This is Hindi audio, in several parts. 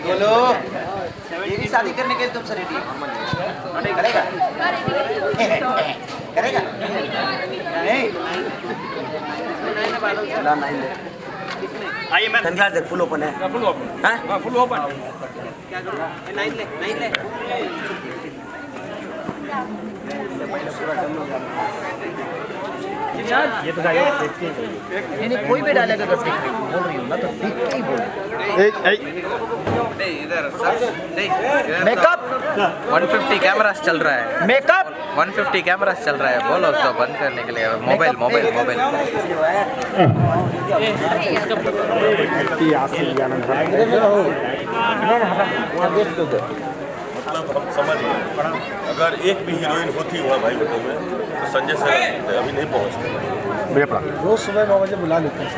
बोलो ये भी शादी करने के लिए तुमसे रेडी करेगा करेगा नहीं आइए मैं सनग्लास देख फुल ओपन है फुल ओपन है फुल ओपन क्या करूं नाइन ले ये तो नहीं कोई भी डालेगा तो ठीक बोल रही हूँ ना तो ठीक ही बोल इधर मेकअप 150 कैमरा चल रहा है मेकअप 150 कैमरा चल रहा है बोलो तो बंद करने के लिए मोबाइल मतलब हम समझ गए अगर एक भी हीरोइन होती हुआ भाई बटू में तो संजय सर अभी नहीं पहुंचते रोज सुबह 9 बजे बुला लेते हैं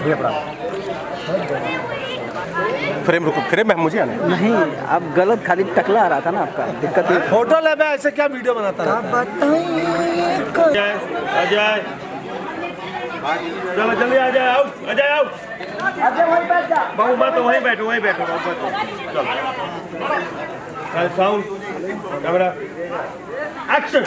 फ्रेम रुको फ्रेम में मुझे आना नहीं अब गलत खाली टकला आ रहा था ना आपका दिक्कत है फोटो ले मैं ऐसे क्या वीडियो बनाता रहा अजय चलो जल्दी आ जाए आओ अजय आओ बाबू बात तो वहीं बैठो चलो साउंड कैमरा एक्शन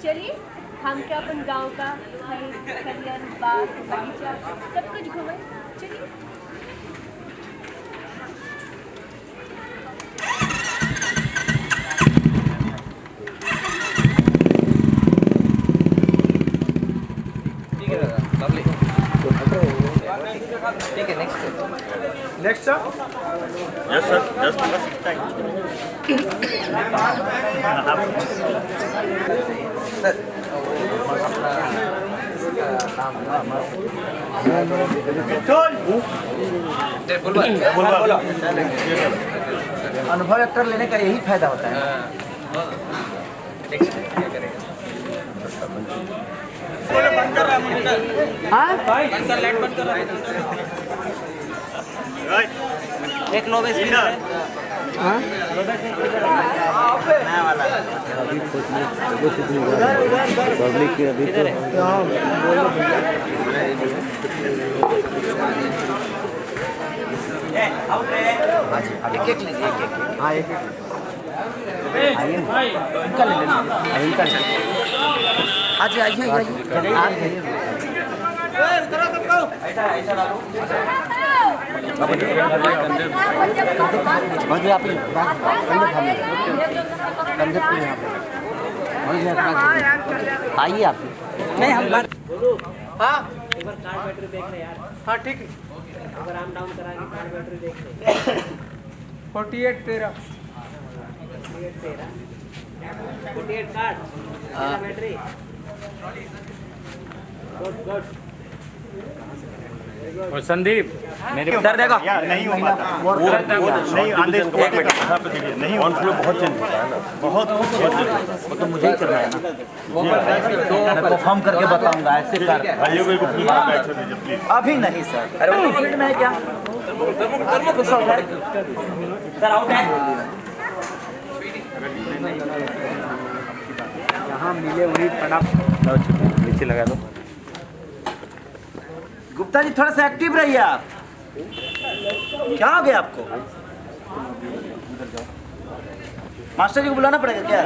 चलिए हम क्या अपन गांव का खलियान बाग बगीचा सब कुछ घूमें चलिए ठीक है next sir yes sir just time अनुभव एक्टर लेने का यही फायदा होता है एक लो बेस पब्लिक के अभी तो एक लीजिए एक हाँ एक आइए इनका ले लीजिए इनका आइए आइए आप नहीं हम बात हाँ एक बार कार्ड बैटरी देख रहे यार हाँ ठीक है अगर हम डाउन कराएंगे कार्ड बैटरी देख रहे 48 13 48 कार्ड बैटरी गुड और संदीप मेरे सर देखो नहीं हो पाता वो नहीं आंधे एक मिनट नहीं ऑन फ्लो बहुत चेंज होता है ना बहुत वो तो मुझे ही करना है ना मैं परफॉर्म करके बताऊंगा ऐसे कर अभी नहीं सर अरे वो फील्ड में है क्या सर आउट है यहाँ मिले वही पड़ा नीचे लगा दो गुप्ता जी थोड़ा सा एक्टिव रहिए आप क्या हो गया आपको मास्टर जी को बुलाना पड़ेगा क्या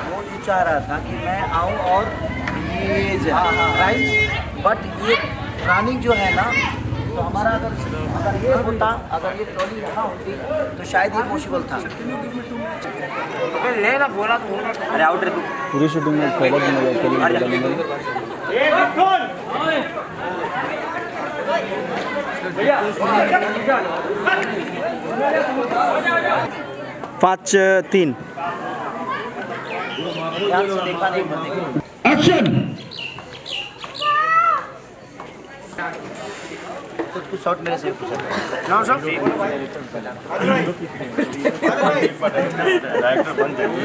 वो चाह रहा था कि मैं आऊं और ये राइट बट ये रनिंग जो है ना तो हमारा अगर ये होता अगर ये ट्रॉली यहाँ होती तो शायद ये पॉसिबल था लेना बोला तो अरे आउट रे पूरी शूटिंग में पहले दिन में चली पाँच तीन ध्यान से देखा नहीं एक्शन शॉर्ट मेरे से पूछा डायरेक्टर बन जाएंगे।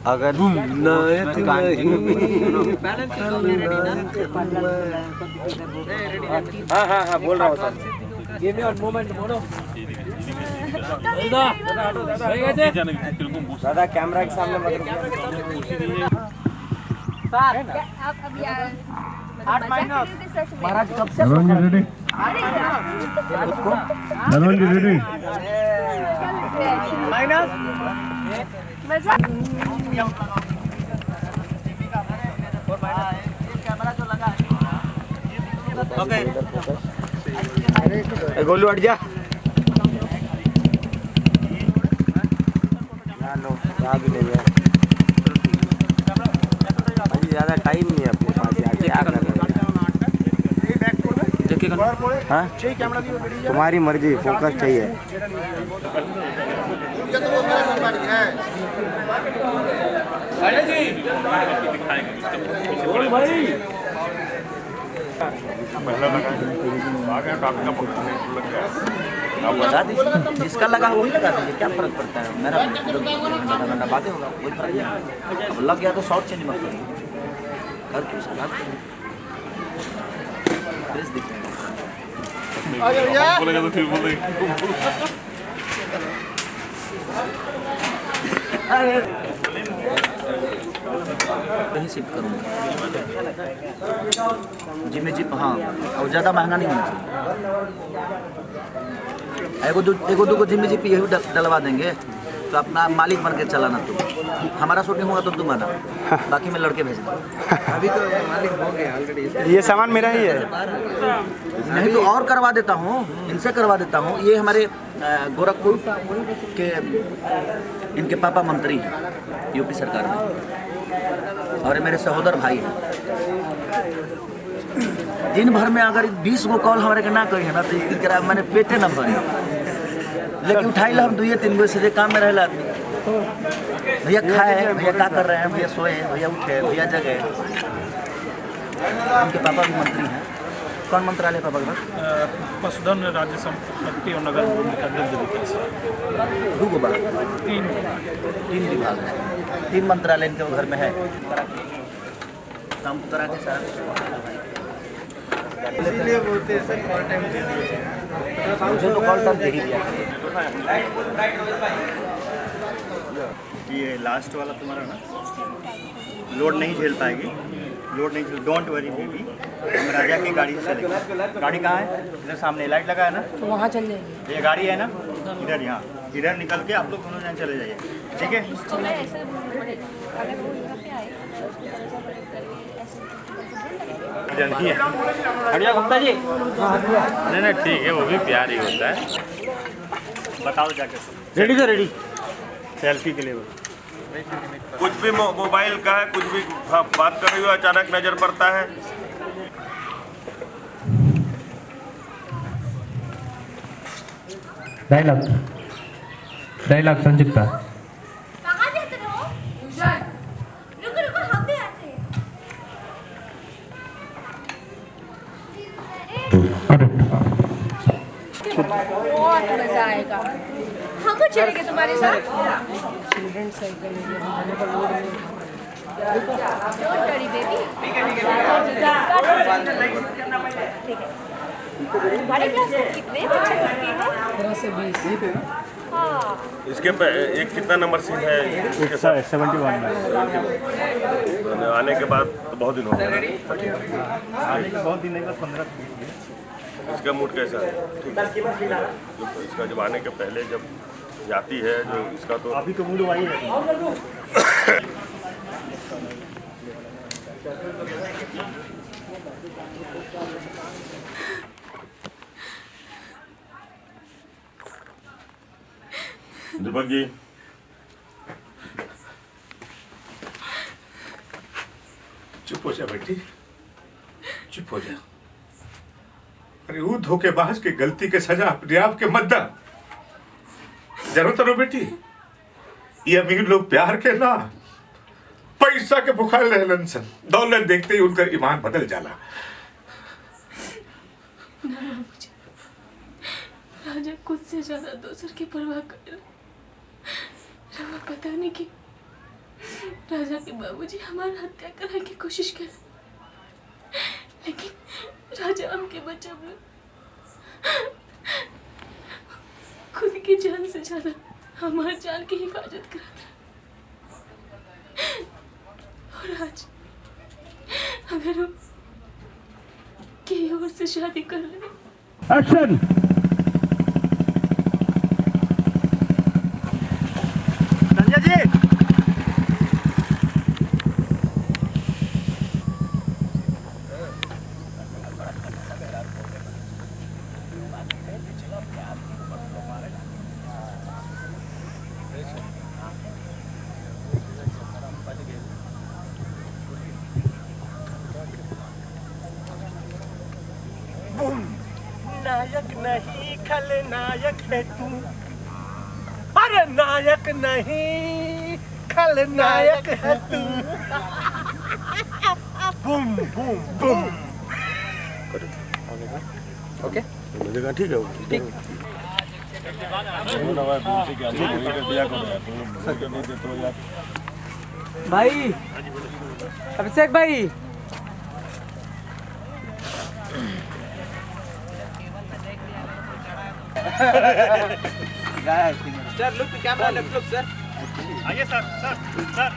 अगर हाँ बोल रहा हूँ सर। दादा कैमरा के सामने मत महाराज कब से गोलू हट जा। ज़्यादा टाइम नहीं है अपने पास यार, क्या करना। हाँ तुम्हारी मर्जी, फोकस चाहिए। आप बता दीजिए, जिसका लगा वही लगा दीजिए, क्या फर्क पड़ता है। मेरा घंटा बातें होगा, कोई फर्क नहीं। लग गया तो शॉर्ट चेंज मत करिए, कर क्यों सर बात करिए। ड्रेस दिख रहा है, बोलेगा तो फिर बोलेंगे। कहीं शिफ्ट करूँगा जी में जिप। हाँ और ज़्यादा महंगा नहीं होना चाहिए। एगो दो जिम में जिप यही डलवा देंगे तो अपना मालिक बन के चलाना तुम। हमारा शूटिंग होगा तो तुम आना, बाकी मैं लड़के भेज दूँगा। अभी तो मालिक हो गया ऑलरेडी। ये सामान मेरा ही है। नहीं तो और करवा देता हूँ, इनसे करवा देता हूँ। ये हमारे गोरखपुर के इनके पापा मंत्री हैं यूपी सरकार में, और ये मेरे सहोदर भाई हैं। दिन भर में अगर 20 गो कॉल हमारे के ना करी है ना तो इनकरा मैंने पेटे न भरी, लेकिन उठाई ला हम 2-3 बजे से काम में रहला आदमी। भैया खाए, भैया क्या कर रहे हैं, भैया सोए, भैया उठे, भैया जगे। उनके पापा भी मंत्री हैं। कौन मंत्रालय पापा का? पशुधन राज्य संपत्ति और नगर विकास। 2 बार 3 विभाग है, 3 मंत्रालय इनके घर में है। काम करा के सारा इसलिए बोलते हैं सर कॉल टाइम दे दीजिए। मुझे तो कॉल टाइम दे ही दिया। ये लास्ट वाला तुम्हारा ना लोड नहीं झेल पाएगी, लोड नहीं झेल। डोंट वरी बेबी, हम राजा की गाड़ी से चलेंगे। गाड़ी कहाँ है? इधर सामने लाइट लगा है ना, तो वहाँ चल जाएंगे। ये गाड़ी है ना इधर, यहाँ इधर निकल के आप लोग दोनों जन चले जाइए, ठीक है? हटिया गुप्ता जी। नहीं ठीक है, वो भी प्यार ही होता है। बताओ जाके। रेडी तो रेडी। सेल्फी के लिए कुछ भी मोबाइल का है, कुछ भी बात कर रही हो, अचानक नजर पड़ता है। डायलॉग संयुक्ता। कहाँ जाते हो? रुको रुको, हम भी आते हैं। बहुत मजा आएगा। हम भी चलेंगे तुम्हारे साथ। Children cycle don't worry baby. ठीक है। हमारे क्लास में कितने बच्चे पढ़ते हैं? 20 हाँ। इसके एक कितना नंबर सीन है? 71 में आने के बाद तो बहुत दिन हो गए। आने के बहुत दिन नहीं, बस 15। इसका मूड कैसा है? ठीक है। इसका जब आने के पहले जब जाती है जो इसका तो अभी तो मूड वही है। दीपक जी, चुप हो जा बेटी, चुप हो जा। अरे वो धोखेबाज की गलती के सजा अपने आप के मत दा। जरूरत रो बेटी, ये अमीर लोग प्यार के ना पैसा के भुखार रहलन सन। दौलत देखते ही उनका ईमान बदल जाला। ना बाबूजी, राजा खुद से ज्यादा दूसर की परवाह कर रहा। पता नहीं कि राजा के बाबूजी हमारी हत्या करने की कोशिश कर, लेकिन राजा हमके बचाव खुद की जान से ज्यादा हमारी जान की हिफाजत करा। और आज अगर हम किसी और से शादी कर ले। एक्शन। संजय जी, नायक नहीं खलनायक है तू, अरे नायक नहीं खलनायक है तू। Boom boom boom. ओके जगह ठीक है, ठीक भाई, अभिषेक भाई, sir look camera left look sir. आइए सर, सर, सर।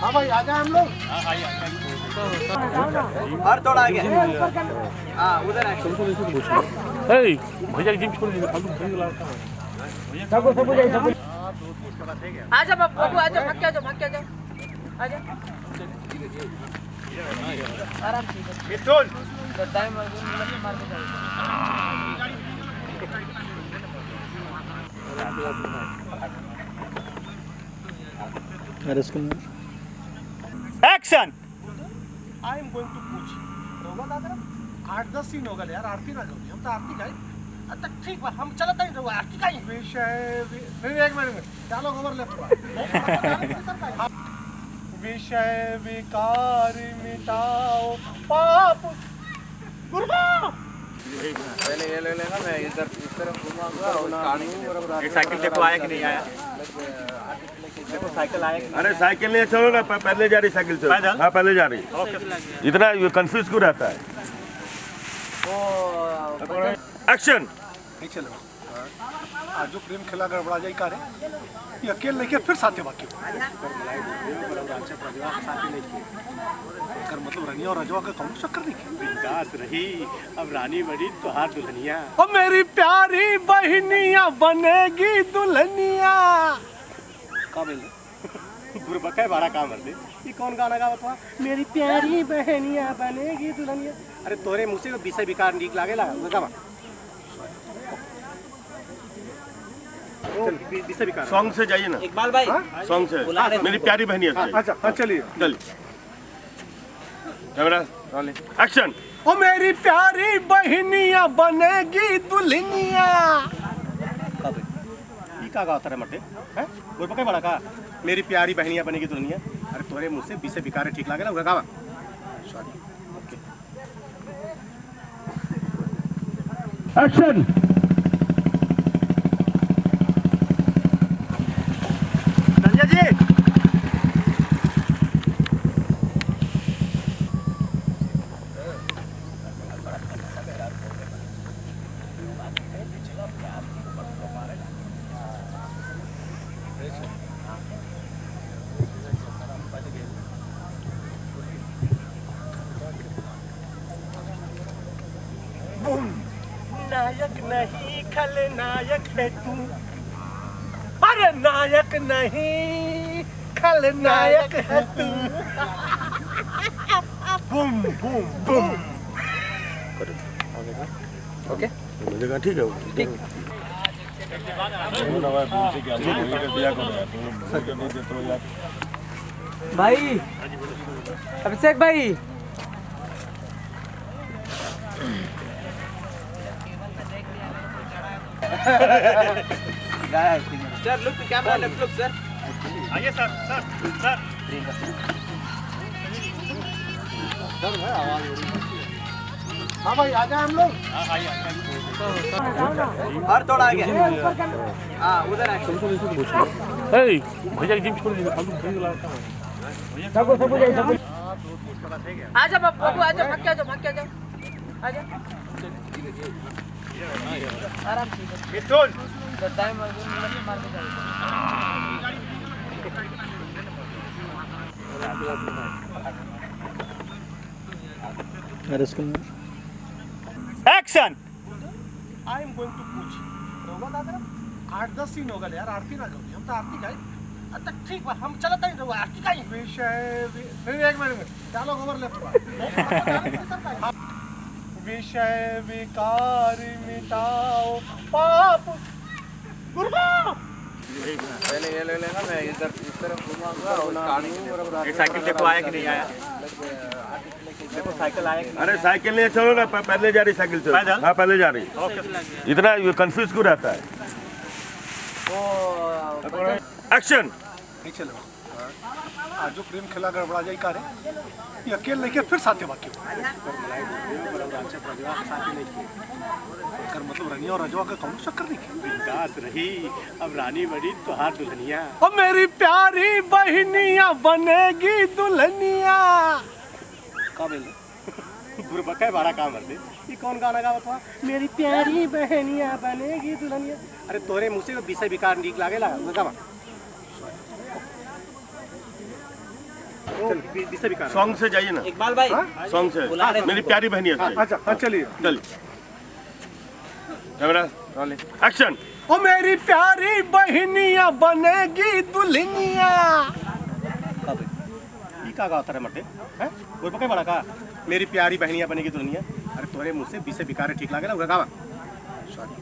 हाँ भाई, आ जाए हम लोग। और थोड़ा आगे, हाँ उधर आजा बाबू, आजा, भाग के आजा, भाग के आजा, आजा। आराम से मिथुन, टाइम मार के action. I am going to पूछ होगा दादा 8-10 सीन होगा यार। आरती ना करो, हम तो आरती का अच्छा ठीक बा, हम चलता ही रहो। आरती का विषय नहीं, एक मिनट डायलॉग ओवर लेफ्ट। विषय विकार मिटाओ पाप गुरबा। पहले ये ले लेना, मैं इधर इस तरफ घुमाऊंगा और कानून। ये साइकिल देखो आया कि नहीं आया? देखो साइकिल आया कि नहीं? अरे साइकिल नहीं, चलो ना, पहले जा रही साइकिल से। पैदल? हाँ पहले जा रही। इतना कंफ्यूज क्यों रहता है? एक्शन। नहीं चलो, आज जो प्रेम खेला गड़बड़ा जाए का रे, ये अकेले लेके फिर साथे बाकी कर मतलब रनिया और रजवा का कौन चक्कर नहीं। बिंदास रही, अब रानी बनी तो हाथ दुल्हनिया। ओ मेरी प्यारी बहनिया बनेगी दुल्हनिया। का बोल बुरबका बड़ा काम करते। ये कौन गाना गा बता? मेरी प्यारी बहनिया बनेगी दुल्हनिया। अरे तोरे मुँह से विषय विकार नीक लागे लगा गावा। विषय विकार सॉन्ग से जाइए ना, इकबाल भाई सॉन्ग से। मेरी प्यारी बहनिया से। अच्छा हाँ चलिए। चल कैमरा एक्शन। ओ मेरी प्यारी बहनिया बनेगी दुल्हनिया। ये का गाता रे मटे हैं? बुरबका बड़ा का मेरी प्यारी बहनिया बनेगी दुल्हनिया। अरे तोरे मुँह से विषय विकार ठीक लागे लगा गावा। Sorry action. संजय जी, नायक नहीं खलनायक है तू, अरे नायक नहीं खलनायक है तू। Boom boom boom. ओके मिलेगा ठीक है ठीक भाई अभिषेक भाई sir look camera left look sir आइए सर सर सर हाँ भाई आ जाए हम लोग। और थोड़ा आगे हाँ उधर आए भैया जिम छोड़ दीजिए आजा बाबू आजा भाग के आजा आजा आराम से मिथुन टाइम मार के जाओ action I am going to पूछ रहुआ दादा 8-10 सीन हो गए यार आरती ना जाओगे हम तो आरती का अच्छा ठीक बा हम चलता ही रहुआ आरती का ही विषय नहीं एक मिनट डायलॉग ओवर लेफ्ट विषय विकार मिटाओ पाप गुरु पहले ये ले लेना मैं इधर इस तरफ घुमाऊंगा और ये साइकिल देखो आया कि नहीं आया देखो साइकिल आया कि नहीं अरे साइकिल नहीं चलो ना पहले जा रही साइकिल से पैदल? हाँ पहले जा रही इतना कंफ्यूज क्यों रहता है एक्शन नहीं चलो आज जो प्रेम खेला गड़बड़ा जाए का रे ये अकेले लेके फिर साथे बाकी कर मतलब रनिया और रजवा का कौन चक्कर नहीं बिंदास रही अब रानी बड़ी तो हाथ दुल्हनिया ओ मेरी प्यारी बहनिया बनेगी दुल्हनिया का बोल बुरबका बड़ा काम करते ये कौन गाना गा बता मेरी प्यारी बहनिया बनेगी दुल्हनिया अरे तोरे मुंह से बीसा बिकार नीक लागेला गावा बीसा बिकार सॉन्ग से जाइए ना इकबाल भाई सॉन्ग से मेरी प्यारी बहनी है अच्छा हाँ चलिए चल कैमरा एक्शन ओ मेरी प्यारी बहनिया बनेगी दुल्हनिया ये का गाता रे मटे हैं बुरबका बड़ा का मेरी प्यारी बहनिया बनेगी दुल्हनिया अरे तोरे मुंह से बीसा बिकार ठीक लागेला गावा सॉरी